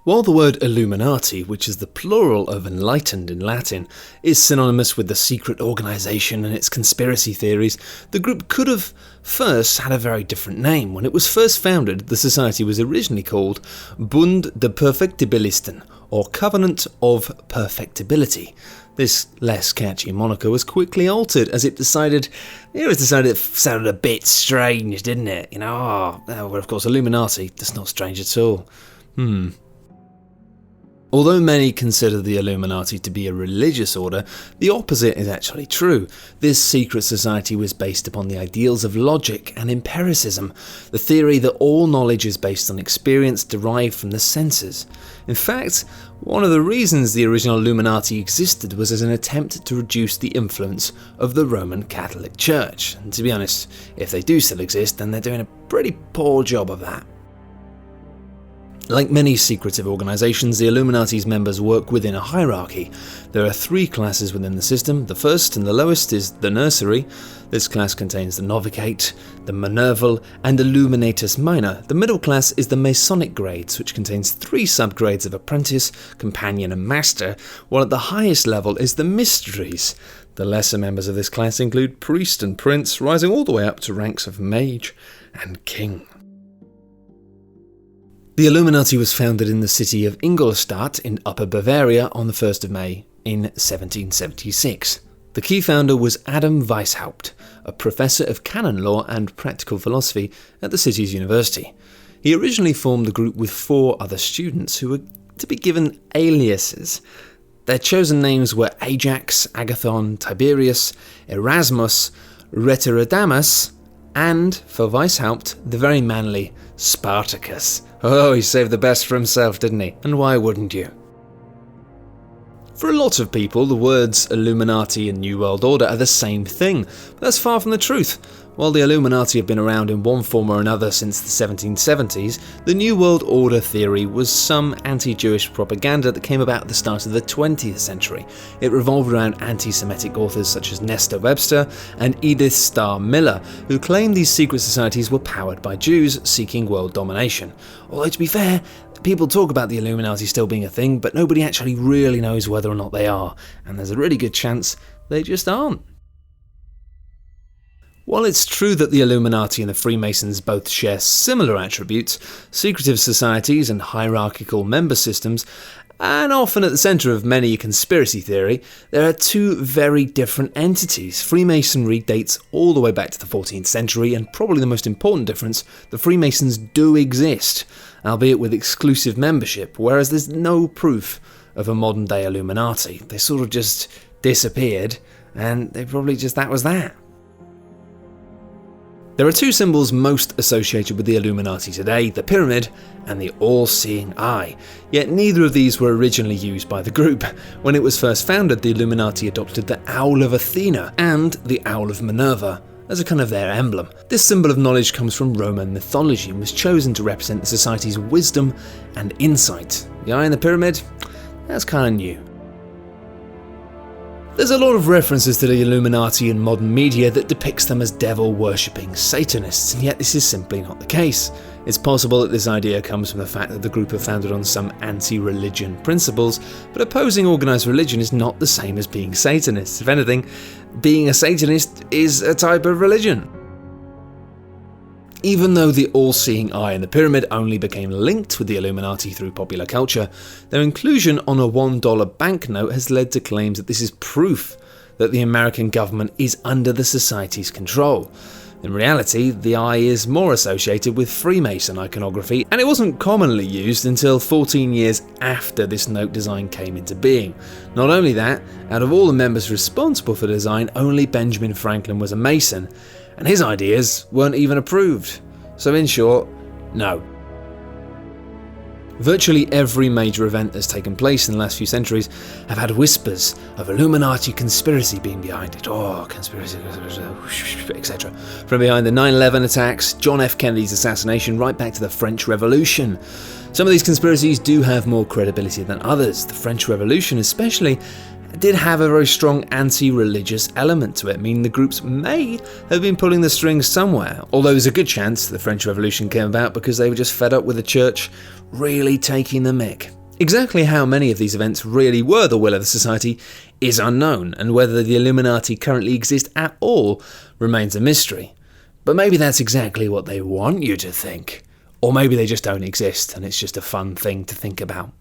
While the word Illuminati, which is the plural of enlightened in Latin, is synonymous with the secret organisation and its conspiracy theories, the group could have first had a very different name. When it was first founded, the society was originally called Bund de Perfectibilisten, or Covenant of Perfectibility. This less catchy moniker was quickly altered as it decided it sounded a bit strange, didn't it? Well, of course, Illuminati, that's not strange at all. Although many consider the Illuminati to be a religious order, the opposite is actually true. This secret society was based upon the ideals of logic and empiricism, the theory that all knowledge is based on experience derived from the senses. In fact, one of the reasons the original Illuminati existed was as an attempt to reduce the influence of the Roman Catholic Church. And to be honest, if they do still exist, then they're doing a pretty poor job of that. Like many secretive organisations, the Illuminati's members work within a hierarchy. There are 3 classes within the system. The first and the lowest is the nursery. This class contains the noviciate, the Minerval, and Illuminatus Minor. The middle class is the Masonic grades, which contains 3 subgrades of apprentice, companion, and master, while at the highest level is the mysteries. The lesser members of this class include priest and prince, rising all the way up to ranks of mage and king. The Illuminati was founded in the city of Ingolstadt in Upper Bavaria on the 1st of May in 1776. The key founder was Adam Weishaupt, a professor of canon law and practical philosophy at the city's university. He originally formed the group with 4 other students who were to be given aliases. Their chosen names were Ajax, Agathon, Tiberius, Erasmus, Rhetoridamus, and, for Weishaupt, the very manly Spartacus. Oh, he saved the best for himself, didn't he? And why wouldn't you? For a lot of people, the words Illuminati and New World Order are the same thing, but that's far from the truth. While the Illuminati have been around in one form or another since the 1770s, the New World Order theory was some anti-Jewish propaganda that came about at the start of the 20th century. It revolved around anti-Semitic authors such as Nestor Webster and Edith Starr Miller, who claimed these secret societies were powered by Jews seeking world domination. Although, to be fair, people talk about the Illuminati still being a thing, but nobody actually really knows whether or not they are, and there's a really good chance they just aren't. While it's true that the Illuminati and the Freemasons both share similar attributes, secretive societies and hierarchical member systems, and often at the centre of many a conspiracy theory, there are 2 very different entities. Freemasonry dates all the way back to the 14th century, and probably the most important difference, the Freemasons do exist, albeit with exclusive membership, whereas there's no proof of a modern-day Illuminati. They sort of just disappeared, and they probably just that was that. There are 2 symbols most associated with the Illuminati today, the pyramid and the all-seeing eye, yet neither of these were originally used by the group. When it was first founded, the Illuminati adopted the Owl of Athena and the Owl of Minerva as a kind of their emblem. This symbol of knowledge comes from Roman mythology and was chosen to represent the society's wisdom and insight. The eye in the pyramid? That's kind of new. There's a lot of references to the Illuminati in modern media that depicts them as devil-worshipping Satanists, and yet this is simply not the case. It's possible that this idea comes from the fact that the group are founded on some anti-religion principles, but opposing organised religion is not the same as being Satanists. If anything, being a Satanist is a type of religion. Even though the all-seeing eye in the pyramid only became linked with the Illuminati through popular culture, their inclusion on a $1 banknote has led to claims that this is proof that the American government is under the society's control. In reality, the eye is more associated with Freemason iconography, and it wasn't commonly used until 14 years after this note design came into being. Not only that, out of all the members responsible for the design, only Benjamin Franklin was a Mason, and his ideas weren't even approved. So in short, no. Virtually every major event that's taken place in the last few centuries have had whispers of Illuminati conspiracy being behind it. Oh, conspiracy, etc. From behind the 9/11 attacks, John F. Kennedy's assassination, right back to the French Revolution. Some of these conspiracies do have more credibility than others. The French Revolution especially did have a very strong anti-religious element to it, meaning the groups may have been pulling the strings somewhere, although there's a good chance the French Revolution came about because they were just fed up with the church really taking the mick. Exactly how many of these events really were the will of the society is unknown, and whether the Illuminati currently exist at all remains a mystery. But maybe that's exactly what they want you to think. Or maybe they just don't exist and it's just a fun thing to think about.